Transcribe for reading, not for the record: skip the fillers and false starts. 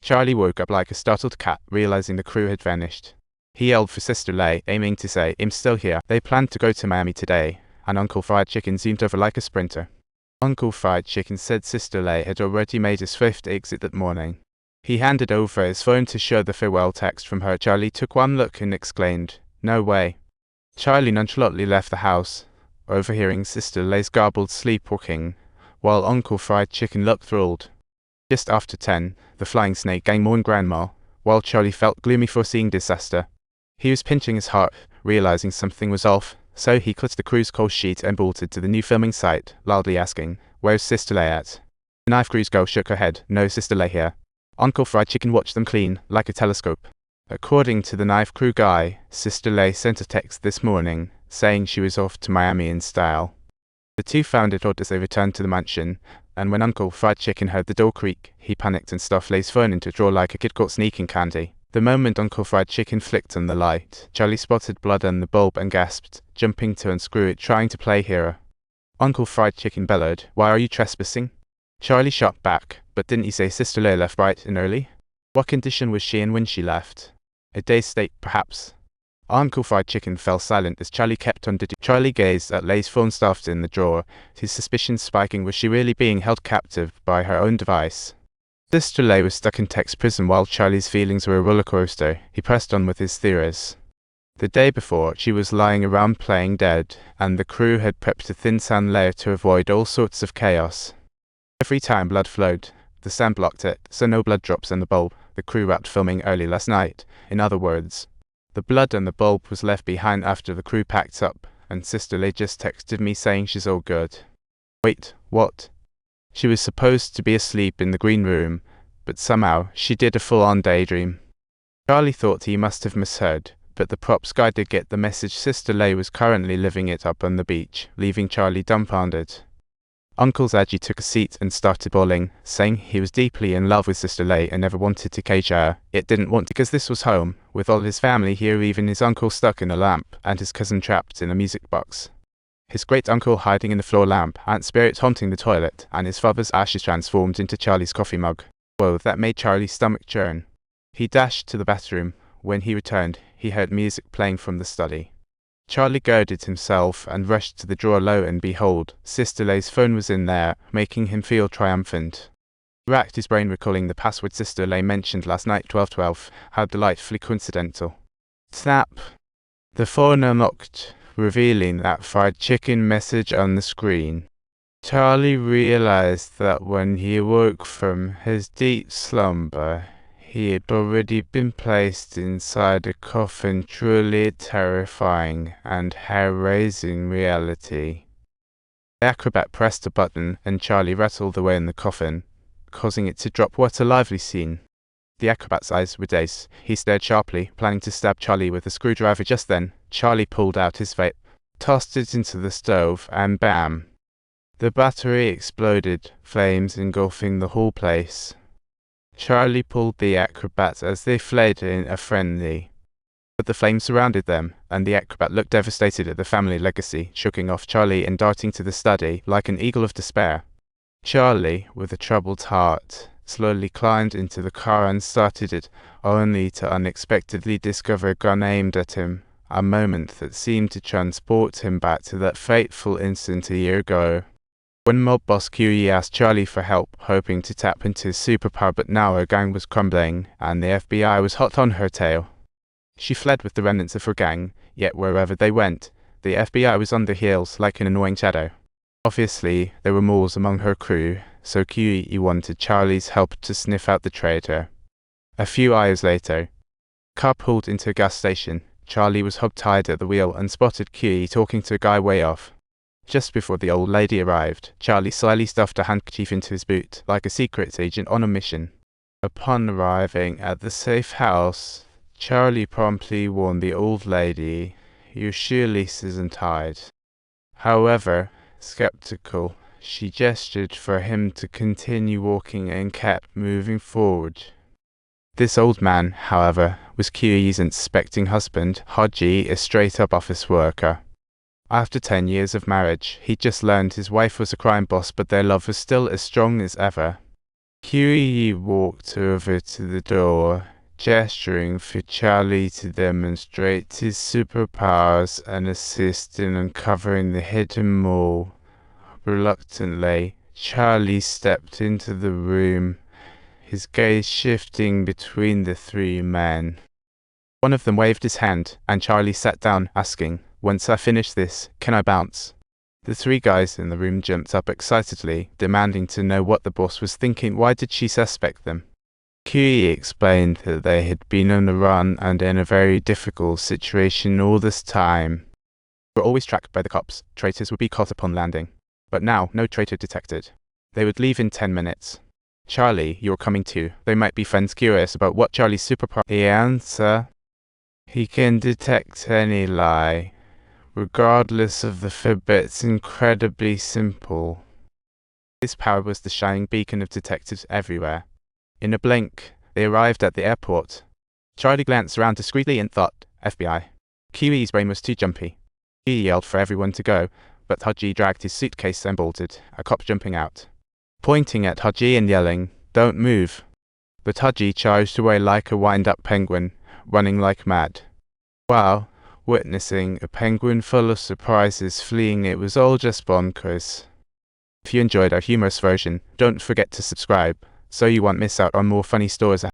Charlie woke up like a startled cat, realizing the crew had vanished. He yelled for Sister Lay, aiming to say, "I'm still here." They planned to go to Miami today, and Uncle Fried Chicken zoomed over like a sprinter. Uncle Fried Chicken said Sister Lay had already made a swift exit that morning. He handed over his phone to show the farewell text from her. Charlie took one look and exclaimed, "No way." Charlie nonchalantly left the house, overhearing Sister Lay's garbled sleepwalking, while Uncle Fried Chicken looked thrilled. Just after 10, the Flying Snake Gang mourned Grandma, while Charlie felt gloomy foreseeing disaster. He was pinching his heart, realizing something was off, so he cut the crew's call sheet and bolted to the new filming site, loudly asking, "Where's Sister Lay at?" The knife crew's girl shook her head. "No Sister Lay here." Uncle Fried Chicken watched them clean, like a telescope. According to the knife crew guy, Sister Lay sent a text this morning, saying she was off to Miami in style. The two found it odd as they returned to the mansion, and when Uncle Fried Chicken heard the door creak, he panicked and stuffed Lay's phone into a drawer like a kid caught sneaking candy. The moment Uncle Fried Chicken flicked on the light, Charlie spotted blood on the bulb and gasped, jumping to unscrew it, trying to play hero. Uncle Fried Chicken bellowed, "Why are you trespassing?" Charlie shot back, "But didn't he say Sister Lay left bright and early? What condition was she in when she left? A dazed state, perhaps?" Uncle Fried Chicken fell silent as Charlie kept on digging. Charlie gazed at Lay's phone stuffed in the drawer, his suspicions spiking. Was she really being held captive by her own device? Sister Lay was stuck in text prison while Charlie's feelings were a roller coaster. He pressed on with his theories. The day before, she was lying around playing dead, and the crew had prepped a thin sand layer to avoid all sorts of chaos. Every time blood flowed, the sand blocked it, so no blood drops in the bulb. The crew wrapped filming early last night. In other words, the blood on the bulb was left behind after the crew packed up, and Sister Lay just texted me saying she's all good. Wait, what? She was supposed to be asleep in the green room, but somehow she did a full-on daydream. Charlie thought he must have misheard, but the props guy did get the message. Sister Lay was currently living it up on the beach, leaving Charlie dumbfounded. Uncle Zadgie took a seat and started bawling, saying he was deeply in love with Sister Lay and never wanted to cage her. It didn't want to, because this was home, with all his family here, even his uncle stuck in a lamp, and his cousin trapped in a music box. His great-uncle hiding in the floor lamp, Aunt Spirit haunting the toilet, and his father's ashes transformed into Charlie's coffee mug. Whoa, that made Charlie's stomach churn. He dashed to the bathroom. When he returned, he heard music playing from the study. Charlie girded himself and rushed to the drawer. Lo and behold, Sister Lay's phone was in there, making him feel triumphant. He racked his brain recalling the password Sister Lay mentioned last night, 1212, how delightfully coincidental. Snap! The phone unlocked, revealing that fried chicken message on the screen. Charlie realized that when he woke from his deep slumber, he had already been placed inside a coffin. Truly terrifying and hair-raising reality. The acrobat pressed a button and Charlie rattled away in the coffin, causing it to drop. What a lively scene. The acrobat's eyes were dazed. He stared sharply, planning to stab Charlie with a screwdriver. Just then, Charlie pulled out his vape, tossed it into the stove, and bam! The battery exploded, flames engulfing the whole place. Charlie pulled the acrobat as they fled in a frenzy. But the flames surrounded them, and the acrobat looked devastated at the family legacy, shaking off Charlie and darting to the study like an eagle of despair. Charlie, with a troubled heart, slowly climbed into the car and started it, only to unexpectedly discover a gun aimed at him, a moment that seemed to transport him back to that fateful instant a year ago. When mob boss QE asked Charlie for help, hoping to tap into his superpower, but now her gang was crumbling, and the FBI was hot on her tail. She fled with the remnants of her gang, yet wherever they went, the FBI was on their heels like an annoying shadow. Obviously, there were moles among her crew, so QE wanted Charlie's help to sniff out the traitor. A few hours later, the car pulled into a gas station. Charlie was hogtied at the wheel and spotted QE talking to a guy way off. Just before the old lady arrived, Charlie slyly stuffed a handkerchief into his boot, like a secret agent on a mission. Upon arriving at the safe house, Charlie promptly warned the old lady, "Your shoelace isn't tied." However, skeptical, she gestured for him to continue walking and kept moving forward. This old man, however, was QE's unsuspecting husband, Haji, a straight-up office worker. After 10 years of marriage, he'd just learned his wife was a crime boss, but their love was still as strong as ever. Huey walked over to the door, gesturing for Charlie to demonstrate his superpowers and assist in uncovering the hidden mole. Reluctantly, Charlie stepped into the room, his gaze shifting between the three men. One of them waved his hand, and Charlie sat down, asking, "Once I finish this, can I bounce?" The three guys in the room jumped up excitedly, demanding to know what the boss was thinking. Why did she suspect them? Huey explained that they had been on the run and in a very difficult situation all this time. Were always tracked by the cops. Traitors would be caught upon landing. But now, no traitor detected. They would leave in 10 minutes. "Charlie, you're coming too." They might be friends curious about what Charlie's superpower. The answer? He can detect any lie, regardless of the fib. It's incredibly simple. His power was the shining beacon of detectives everywhere. In a blink, they arrived at the airport. Charlie glanced around discreetly and thought, FBI. Huey's brain was too jumpy. He yelled for everyone to go, but Haji dragged his suitcase and bolted, a cop jumping out, pointing at Haji and yelling, "Don't move." But Haji charged away like a wind-up penguin, running like mad. Wow, witnessing a penguin full of surprises fleeing, it was all just bonkers. If you enjoyed our humorous version, don't forget to subscribe, so you won't miss out on more funny stories.